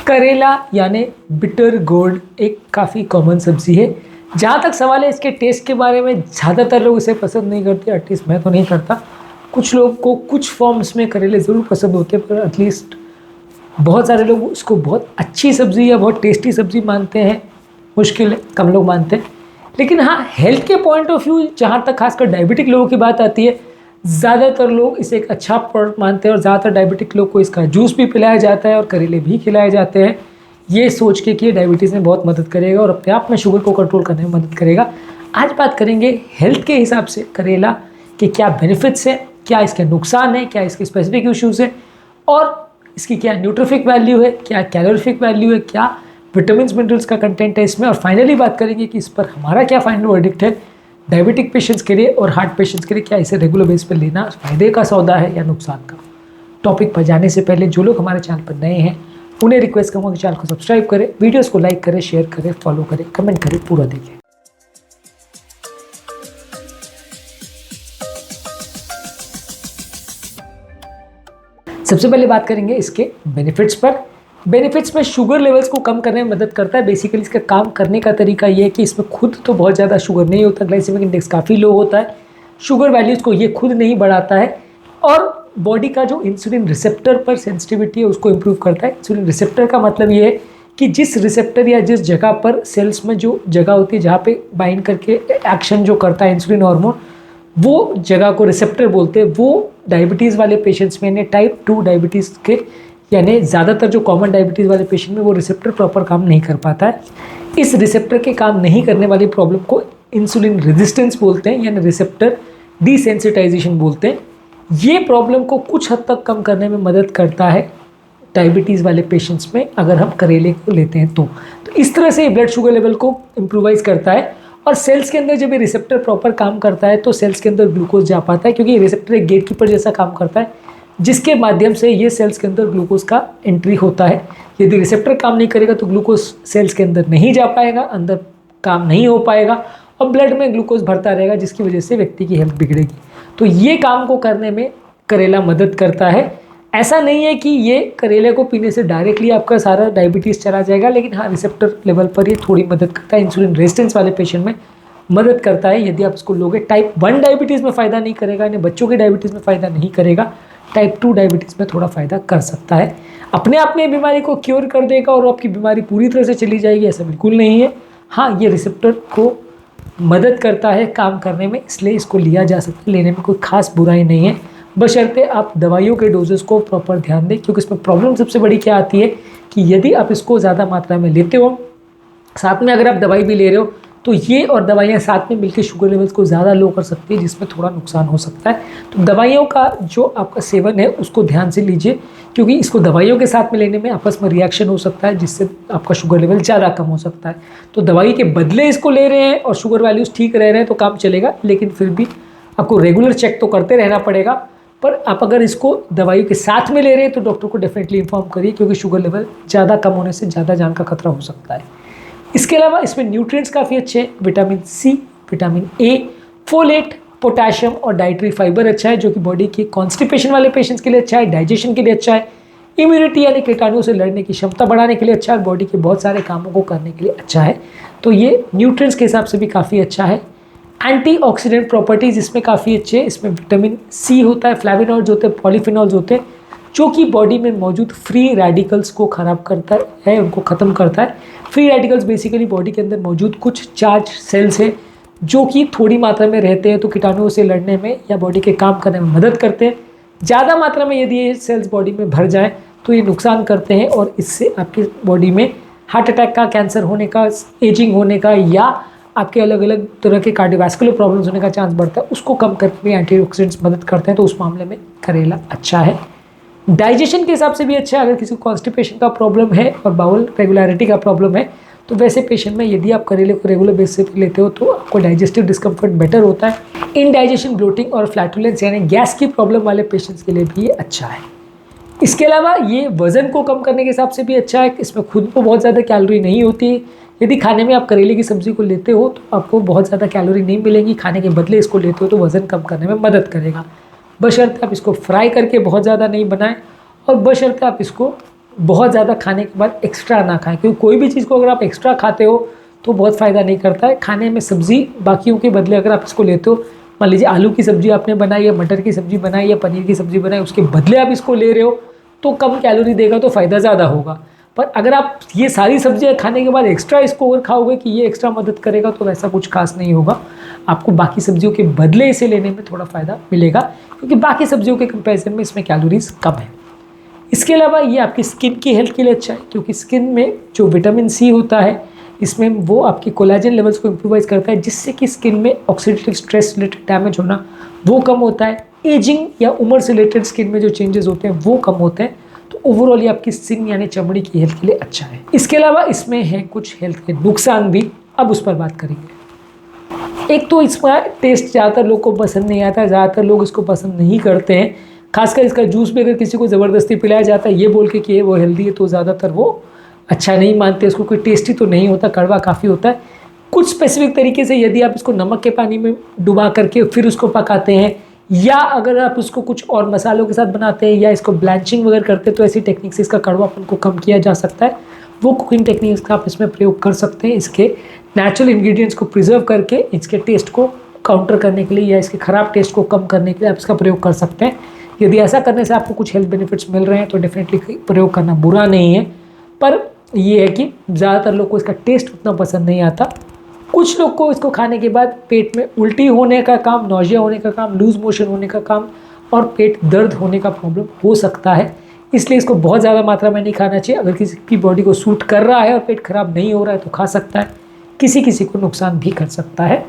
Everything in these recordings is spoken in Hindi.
करेला यानी बिटर गोर्ड एक काफ़ी कॉमन सब्जी है। जहाँ तक सवाल है इसके टेस्ट के बारे में, ज़्यादातर लोग इसे पसंद नहीं करते, एटलीस्ट मैं तो नहीं करता। कुछ लोग को कुछ फॉर्म्स में करेले ज़रूर पसंद होते हैं, पर एटलीस्ट बहुत सारे लोग उसको बहुत अच्छी सब्ज़ी या बहुत टेस्टी सब्ज़ी मानते हैं। मुश्किल है, कम लोग मानते हैं। लेकिन हाँ, हेल्थ के पॉइंट ऑफ व्यू जहाँ तक खासकर डायबिटिक लोगों की बात आती है, ज़्यादातर लोग इसे एक अच्छा प्रोडक्ट मानते हैं और ज़्यादातर डायबिटिक लोग को इसका जूस भी पिलाया जाता है और करेले भी खिलाए जाते हैं, ये सोच के कि ये डायबिटीज़ में बहुत मदद करेगा और अपने आप में शुगर को कंट्रोल करने में मदद करेगा। आज बात करेंगे हेल्थ के हिसाब से करेला के क्या बेनिफिट्स हैं, क्या इसके नुकसान हैं, क्या इसके स्पेसिफिक इश्यूज़ हैं और इसकी क्या न्यूट्रिफिक वैल्यू है, क्या कैलोरीफिक वैल्यू है, क्या विटामिन मिनरल्स का कंटेंट है इसमें। और फाइनली बात करेंगे कि इस पर हमारा क्या फाइनल वर्डिक्ट है डायबिटिक पेशेंट्स के लिए और हार्ट पेशेंट्स के लिए, क्या इसे रेगुलर बेस पर लेना फायदे का सौदा है या नुकसान का। टॉपिक पर जाने से पहले जो लोग हमारे चैनल पर नए हैं उन्हें रिक्वेस्ट करूँगा कि चैनल को सब्सक्राइब करें, वीडियोस को लाइक करें, शेयर करें, फॉलो करें, कमेंट करें, पूरा देखें। सबसे पहले बात करेंगे इसके बेनिफिट्स पर। बेनिफिट्स में शुगर लेवल्स को कम करने में मदद करता है। बेसिकली इसका काम करने का तरीका ये है कि इसमें खुद तो बहुत ज़्यादा शुगर नहीं होता, ग्लाइसेमिक इंडेक्स काफ़ी लो होता है, शुगर वैल्यूज़ को ये खुद नहीं बढ़ाता है और बॉडी का जो इंसुलिन रिसेप्टर पर सेंसिटिविटी है उसको इम्प्रूव करता है। इंसुलिन रिसेप्टर का मतलब ये है कि जिस रिसेप्टर या जिस जगह पर सेल्स में जो जगह होती है जहाँ पे बाइंड करके एक्शन जो करता है इंसुलिन हार्मोन, वो जगह को रिसेप्टर बोलते हैं। वो डायबिटीज़ वाले पेशेंट्स में, टाइप 2 डायबिटीज़ के यानी ज़्यादातर जो कॉमन डायबिटीज़ वाले पेशेंट में वो रिसेप्टर प्रॉपर काम नहीं कर पाता है। इस रिसेप्टर के काम नहीं करने वाली प्रॉब्लम को इंसुलिन रेजिस्टेंस बोलते हैं, यानी रिसेप्टर डिसेंसिटाइजेशन बोलते हैं। ये प्रॉब्लम को कुछ हद तक कम करने में मदद करता है डायबिटीज़ वाले पेशेंट्स में अगर हम करेले को लेते हैं तो इस तरह से ब्लड शुगर लेवल को इम्प्रूवाइज़ करता है। और सेल्स के अंदर जब ये रिसेप्टर प्रॉपर काम करता है तो सेल्स के अंदर ग्लूकोज जा पाता है, क्योंकि ये रिसेप्टर एक गेट कीपर जैसा काम करता है जिसके माध्यम से ये सेल्स के अंदर ग्लूकोज का एंट्री होता है। यदि रिसेप्टर काम नहीं करेगा तो ग्लूकोज सेल्स के अंदर नहीं जा पाएगा, अंदर काम नहीं हो पाएगा और ब्लड में ग्लूकोज भरता रहेगा, जिसकी वजह से व्यक्ति की हेल्थ बिगड़ेगी। तो ये काम को करने में करेला मदद करता है। ऐसा नहीं है कि ये करेले को पीने से डायरेक्टली आपका सारा डायबिटीज़ चला जाएगा, लेकिन हाँ, रिसेप्टर लेवल पर ये थोड़ी मदद करता है। इंसुलिन रेजिस्टेंस वाले पेशेंट में मदद करता है यदि आप इसको लोगे। टाइप 1 डायबिटीज़ में फ़ायदा नहीं करेगा, यानी बच्चों की डायबिटीज़ में फ़ायदा नहीं करेगा। टाइप 2 डायबिटीज़ में थोड़ा फ़ायदा कर सकता है। अपने आप में बीमारी को क्योर कर देगा और आपकी बीमारी पूरी तरह से चली जाएगी, ऐसा बिल्कुल नहीं है। हाँ, ये रिसेप्टर को मदद करता है काम करने में, इसलिए इसको लिया जा सकता है, लेने में कोई खास बुराई नहीं है, बशर्ते आप दवाइयों के डोजेस को प्रॉपर ध्यान दें। क्योंकि इसमें प्रॉब्लम सबसे बड़ी क्या आती है कि यदि आप इसको ज़्यादा मात्रा में लेते हो, साथ में अगर आप दवाई भी ले रहे हो, तो ये और दवाइयाँ साथ में मिलकर शुगर लेवल्स को ज़्यादा लो कर सकती है, जिसमें थोड़ा नुकसान हो सकता है। तो दवाइयों का जो आपका सेवन है उसको ध्यान से लीजिए, क्योंकि इसको दवाइयों के साथ में लेने में आपस में रिएक्शन हो सकता है, जिससे आपका शुगर लेवल ज़्यादा कम हो सकता है। तो दवाई के बदले इसको ले रहे हैं और शुगर वैल्यूज़ ठीक रह रहे हैं तो काम चलेगा, लेकिन फिर भी आपको रेगुलर चेक तो करते रहना पड़ेगा। पर आप अगर इसको दवाइयों के साथ में ले रहे हैं तो डॉक्टर को डेफिनेटली इन्फॉर्म करिए, क्योंकि शुगर लेवल ज़्यादा कम होने से ज़्यादा जान का खतरा हो सकता है। इसके अलावा इसमें न्यूट्रिएंट्स काफ़ी अच्छे हैं। Vitamin C, vitamin A, folate, potassium और डाइटरी फाइबर अच्छा है, जो कि बॉडी के कॉन्स्टिपेशन वाले पेशेंट्स के लिए अच्छा है, डाइजेशन के लिए अच्छा है, इम्यूनिटी यानी कीटाणुओं से लड़ने की क्षमता बढ़ाने के लिए अच्छा है, बॉडी के बहुत सारे कामों को करने के लिए अच्छा है। तो ये न्यूट्रिएंट्स के हिसाब से भी काफ़ी अच्छा है। एंटीऑक्सीडेंट प्रॉपर्टीज़ इसमें काफ़ी अच्छे हैं। इसमें विटामिन सी होता है, फ्लैविनॉइड्स होते हैं, पॉलीफिनॉल्स होते हैं, जो कि बॉडी में मौजूद फ्री रेडिकल्स को ख़राब करता है, उनको ख़त्म करता है। फ्री रेडिकल्स बेसिकली बॉडी के अंदर मौजूद कुछ चार्ज सेल्स हैं जो कि थोड़ी मात्रा में रहते हैं तो कीटाणुओं से लड़ने में या बॉडी के काम करने में मदद करते हैं। ज़्यादा मात्रा में यदि ये सेल्स बॉडी में भर जाएँ तो ये नुकसान करते हैं और इससे आपकी बॉडी में हार्ट अटैक का, कैंसर होने का, एजिंग होने का या आपके अलग अलग तरह के कार्डियोवैस्कुलर प्रॉब्लम्स होने का चांस बढ़ता है। उसको कम करने में एंटीऑक्सीडेंट्स मदद करते हैं, तो उस मामले में करेला अच्छा है। डाइजेशन के हिसाब से भी अच्छा है। अगर किसी को कॉन्स्टिपेशन का प्रॉब्लम है और बाउल रेगुलरिटी का प्रॉब्लम है तो वैसे पेशेंट में यदि आप करेले को रेगुलर बेसिस पे लेते हो तो आपको डाइजेस्टिव डिस्कम्फर्ट बेटर होता है। इनडाइजेशन, ब्लोटिंग और फ्लैटुलेंस यानी गैस की प्रॉब्लम वाले पेशेंट्स के लिए भी ये अच्छा है। इसके अलावा ये वज़न को कम करने के हिसाब से भी अच्छा है। इसमें खुद को बहुत ज़्यादा कैलोरी नहीं होती। यदि खाने में आप करेले की सब्ज़ी को लेते हो तो आपको बहुत ज़्यादा कैलोरी नहीं मिलेंगी, खाने के बदले इसको लेते हो तो वज़न कम करने में मदद करेगा, बशर्ते आप इसको फ्राई करके बहुत ज़्यादा नहीं बनाएं और बशर्ते आप इसको बहुत ज़्यादा खाने के बाद एक्स्ट्रा ना खाएं, क्योंकि कोई भी चीज़ को अगर आप एक्स्ट्रा खाते हो तो बहुत फ़ायदा नहीं करता है। खाने में सब्ज़ी बाकियों के बदले अगर आप इसको लेते हो, मान लीजिए आलू की सब्ज़ी आपने बनाई या मटर की सब्ज़ी बनाई या पनीर की सब्ज़ी बनाई, उसके बदले आप इसको ले रहे हो तो कम कैलोरी देगा तो फ़ायदा ज़्यादा होगा। पर अगर आप ये सारी सब्जियां खाने के बाद एक्स्ट्रा इसको अगर खाओगे कि ये एक्स्ट्रा मदद करेगा, तो वैसा कुछ खास नहीं होगा। आपको बाकी सब्जियों के बदले इसे लेने में थोड़ा फ़ायदा मिलेगा, क्योंकि बाकी सब्जियों के कंपैरिजन में इसमें कैलोरीज कम है। इसके अलावा ये आपकी स्किन की हेल्थ के लिए अच्छा है, क्योंकि स्किन में जो विटामिन सी होता है इसमें वो आपकी कोलेजन लेवल्स को इम्प्रूवाइज करता है, जिससे कि स्किन में ऑक्सीडेटिव स्ट्रेस रिलेटेड डैमेज होना वो कम होता है। एजिंग या उम्र से रिलेटेड स्किन में जो चेंजेस होते हैं वो कम होते हैं। तो ओवरऑल ये आपकी स्किन यानी चमड़ी की हेल्थ के लिए अच्छा है। इसके अलावा इसमें है कुछ हेल्थ के नुकसान भी, अब उस पर बात करेंगे। एक तो इसका टेस्ट ज़्यादातर लोग को पसंद नहीं आता है, ज़्यादातर लोग इसको पसंद नहीं करते हैं। खासकर इसका जूस भी अगर किसी को ज़बरदस्ती पिलाया जाता है ये बोल के कि वो हेल्दी है, तो ज़्यादातर वो अच्छा नहीं मानते। इसको कोई टेस्टी तो नहीं होता, कड़वा काफ़ी होता है। कुछ स्पेसिफिक तरीके से यदि आप इसको नमक के पानी में डुबा करके फिर उसको पकाते हैं, या अगर आप इसको कुछ और मसालों के साथ बनाते हैं या इसको ब्लैंचिंग वगैरह करते हैं, तो ऐसी टेक्निक से इसका कड़वापन को कम किया जा सकता है। वो कुकिंग टेक्निक्स का आप इसमें प्रयोग कर सकते हैं, इसके नेचुरल इंग्रेडिएंट्स को प्रिजर्व करके इसके टेस्ट को काउंटर करने के लिए या इसके ख़राब टेस्ट को कम करने के लिए आप इसका प्रयोग कर सकते हैं। यदि ऐसा करने से आपको कुछ हेल्थ बेनिफिट्स मिल रहे हैं तो डेफिनेटली प्रयोग करना बुरा नहीं है। पर ये है कि ज़्यादातर लोग को इसका टेस्ट उतना पसंद नहीं आता। कुछ लोग को इसको खाने के बाद पेट में उल्टी होने का काम, नौजिया होने का काम, लूज मोशन होने का काम और पेट दर्द होने का प्रॉब्लम हो सकता है। इसलिए इसको बहुत ज़्यादा मात्रा में नहीं खाना चाहिए। अगर किसी की बॉडी को सूट कर रहा है और पेट खराब नहीं हो रहा है तो खा सकता है, किसी किसी को नुकसान भी कर सकता है।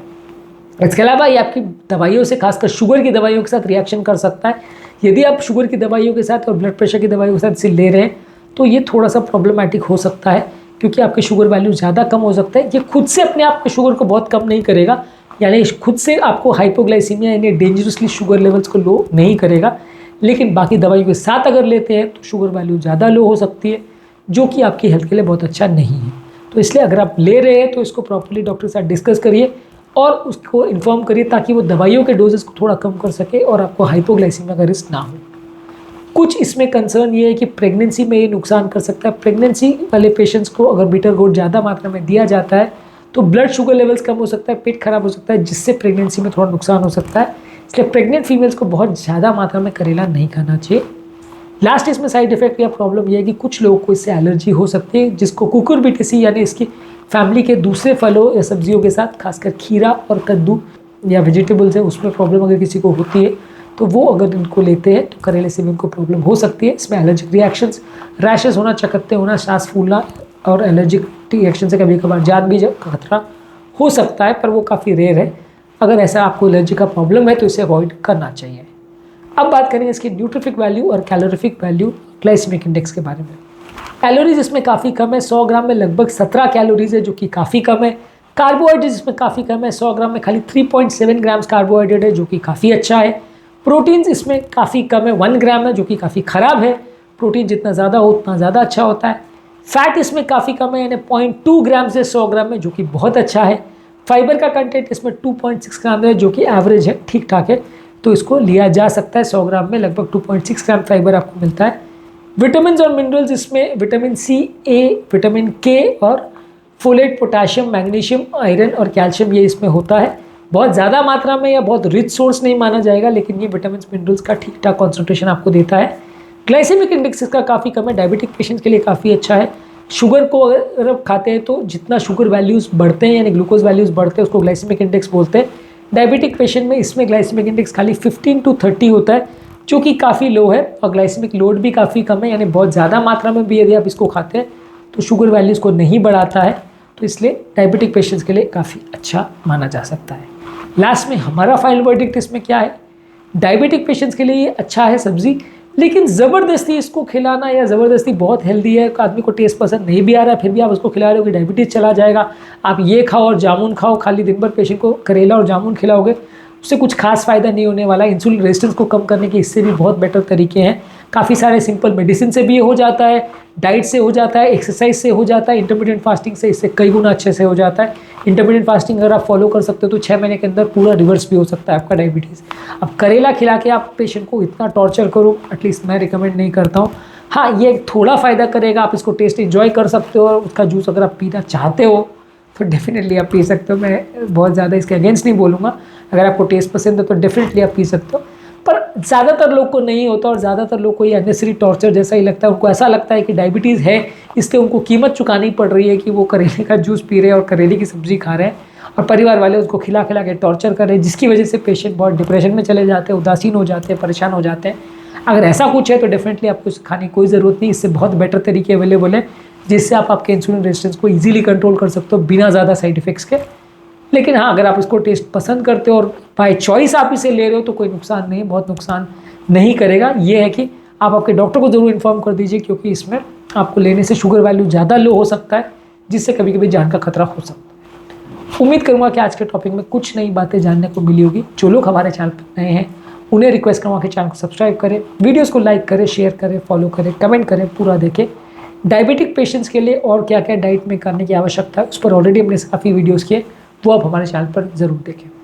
इसके अलावा ये आपकी दवाइयों से, खासकर शुगर की दवाइयों के साथ रिएक्शन कर सकता है। यदि आप शुगर की दवाइयों के साथ और ब्लड प्रेशर की दवाइयों के साथ इसे ले रहे हैं तो ये थोड़ा सा प्रॉब्लमेटिक हो सकता है, क्योंकि आपके शुगर वैल्यू ज़्यादा कम हो सकता है। ये खुद से अपने आप के शुगर को बहुत कम नहीं करेगा, यानी खुद से आपको हाइपोग्लाइसीमिया यानी डेंजरसली शुगर लेवल्स को लो नहीं करेगा, लेकिन बाकी दवाइयों के साथ अगर लेते हैं तो शुगर वैल्यू ज़्यादा लो हो सकती है, जो कि आपकी हेल्थ के लिए बहुत अच्छा नहीं है। तो इसलिए अगर आप ले रहे हैं तो इसको प्रॉपर्ली डॉक्टर के साथ डिस्कस करिए और उसको इन्फॉर्म करिए, ताकि वो दवाइयों के डोजेस को थोड़ा कम कर सके और आपको हाइपोग्लाइसीमिया का रिस्क ना हो। कुछ इसमें कंसर्न ये है कि प्रेगनेंसी में ये नुकसान कर सकता है। प्रेगनेंसी वाले पेशेंट्स को अगर बीटर गोट ज़्यादा मात्रा में दिया जाता है तो ब्लड शुगर लेवल्स कम हो सकता है, पेट खराब हो सकता है, जिससे प्रेगनेंसी में थोड़ा नुकसान हो सकता है। इसलिए प्रेग्नेंट फीमेल्स को बहुत ज़्यादा मात्रा में करेला नहीं खाना चाहिए। लास्ट इसमें साइड इफेक्ट या प्रॉब्लम यह है कि कुछ लोगों को इससे एलर्जी हो सकती है, जिसको कुकुरबिटेसी यानी इसकी फैमिली के दूसरे फलों या सब्जियों के साथ, खासकर खीरा और कद्दू या वेजिटेबल्स है, उसमें प्रॉब्लम अगर किसी को होती है तो वो अगर इनको लेते हैं तो करेले से भी उनको प्रॉब्लम हो सकती है। इसमें एलर्जिक रिएक्शंस, रैशेस होना, चकत्ते होना, सांस फूलना और एलर्जिक रिएक्शन से कभी कभार जान भी खतरा हो सकता है, पर वो काफ़ी रेयर है। अगर ऐसा आपको एलर्जी का प्रॉब्लम है तो इसे अवॉइड करना चाहिए। अब बात करेंगे इसकी न्यूट्रिफिक वैल्यू और कैलोरीफिक वैल्यू, ग्लाइसेमिक इंडेक्स के बारे में। कैलोरीज इसमें काफ़ी कम है, 100 ग्राम में लगभग 17 कैलोरीज है, जो कि काफ़ी कम है। कार्बोहाइड्रेट इसमें काफ़ी कम है, 100 ग्राम में खाली 3.7 ग्राम्स कार्बोहाइड्रेट है, जो कि काफ़ी अच्छा है। प्रोटीन्स इसमें काफ़ी कम है, 1 ग्राम है, जो कि काफ़ी ख़राब है। प्रोटीन जितना ज़्यादा हो उतना ज़्यादा अच्छा होता है। फैट इसमें काफ़ी कम है, यानी 0.2 ग्राम से 100 ग्राम में, जो कि बहुत अच्छा है। फाइबर का कंटेंट इसमें 2.6 ग्राम है, जो कि एवरेज है, ठीक ठाक है, तो इसको लिया जा सकता है। 100 ग्राम में लगभग 2.6 ग्राम फाइबर आपको मिलता है। विटामिन और मिनरल्स इसमें विटामिन सी, ए, विटामिन के और फोलेट, पोटाशियम, मैग्नीशियम, आयरन और कैल्शियम, ये इसमें होता है। बहुत ज़्यादा मात्रा में या बहुत रिच सोर्स नहीं माना जाएगा, लेकिन ये विटामिन मिनरल्स का ठीक ठाक कॉन्सेंट्रेशन आपको देता है। ग्लाइसेमिक इंडेक्स इसका काफ़ी कम है, डायबिटिक पेशेंट्स के लिए काफ़ी अच्छा है। शुगर को अगर आप खाते हैं तो जितना शुगर वैल्यूज़ बढ़ते हैं यानी ग्लूकोज वैल्यूज़ बढ़ते हैं उसको ग्लाइसेमिक इंडेक्स बोलते हैं। डायबिटिक पेशेंट में इसमें ग्लाइसेमिक इंडेक्स खाली 15 to 30 होता है, जो कि काफ़ी लो है, और ग्लाइसेमिक लोड भी काफ़ी कम है, यानी बहुत ज़्यादा मात्रा में भी यदि आप इसको खाते हैं तो शुगर वैल्यूज़ को नहीं बढ़ाता है, तो इसलिए डायबिटिक पेशेंट्स के लिए काफ़ी अच्छा माना जा सकता है। लास्ट में हमारा फाइनल वर्डिक्ट इसमें क्या है, डायबिटिक पेशेंट्स के लिए ये अच्छा है सब्जी, लेकिन ज़बरदस्ती इसको खिलाना या ज़बरदस्ती बहुत हेल्दी है, आदमी को टेस्ट पसंद नहीं भी आ रहा है फिर भी आप उसको खिला रहे हो कि डायबिटीज़ चला जाएगा, आप ये खाओ और जामुन खाओ, खाली दिन भर पेशेंट को करेला और जामुन खिलाओगे, उससे कुछ खास फ़ायदा नहीं होने वाला। इंसुलिन रेजिस्टेंस को कम करने के इससे भी बहुत बेटर तरीके हैं। काफ़ी सारे सिंपल मेडिसिन से भी ये हो जाता है, डाइट से हो जाता है, एक्सरसाइज से हो जाता है, इंटरमीडिएट फास्टिंग से इससे कई गुना अच्छे से हो जाता है। इंटरमीडिएट फास्टिंग अगर आप फॉलो कर सकते हो तो 6 महीने के अंदर पूरा रिवर्स भी हो सकता है आपका डायबिटीज़। अब करेला खिला के आप पेशेंट को इतना टॉर्चर करो, एटलीस्ट मैं रिकमेंड नहीं करता हूँ। हाँ, ये थोड़ा फ़ायदा करेगा, आप इसको टेस्ट एंजॉय कर सकते हो, और उसका जूस अगर आप पीना चाहते हो तो डेफिनेटली आप पी सकते हो। मैं बहुत ज़्यादा इसके अगेंस्ट नहीं बोलूँगा, अगर आपको टेस्ट पसंद है तो डेफिनेटली आप पी सकते हो। पर ज़्यादातर लोग को नहीं होता, और ज़्यादातर लोग को ये अननेसेसरी टॉर्चर जैसा ही लगता है। उनको ऐसा लगता है कि डायबिटीज़ है, इसलिए उनको कीमत चुकानी पड़ रही है कि वो करेले का जूस पी रहे हैं और करेले की सब्ज़ी खा रहे हैं, और परिवार वाले उसको खिला खिला के टॉर्चर कर रहे हैं, जिसकी वजह से पेशेंट बहुत डिप्रेशन में चले जाते हैं, उदासीन हो जाते हैं, परेशान हो जाते हैं। अगर ऐसा कुछ है तो डेफिनेटली आपको इसे खाने की कोई ज़रूरत नहीं। इससे बहुत बेटर तरीके अवेलेबल है, जिससे आप आपके इंसुलिन रेजिस्टेंस को इजीली कंट्रोल कर सकते हो बिना ज़्यादा साइड इफेक्ट्स के। लेकिन हाँ, अगर आप इसको टेस्ट पसंद करते हो और बाय चॉइस आप इसे ले रहे हो तो कोई नुकसान नहीं, बहुत नुकसान नहीं करेगा। ये है कि आप आपके डॉक्टर को ज़रूर इन्फॉर्म कर दीजिए, क्योंकि इसमें आपको लेने से शुगर वैल्यू ज़्यादा लो हो सकता है, जिससे कभी कभी जान का खतरा हो सकता है। उम्मीद करूँगा कि आज के टॉपिक में कुछ नई बातें जानने को मिली होगी। जो लोग हमारे चैनल पर नए हैं उन्हें रिक्वेस्ट करूँगा कि चैनल को सब्सक्राइब करें, वीडियोस को लाइक करें, शेयर करें, फॉलो करें, कमेंट करें, पूरा देखें। डायबिटिक पेशेंट्स के लिए और क्या क्या डाइट में करने की आवश्यकता है, उस पर ऑलरेडी हमने काफ़ी वीडियोस किए, वो आप हमारे चैनल पर ज़रूर देखें।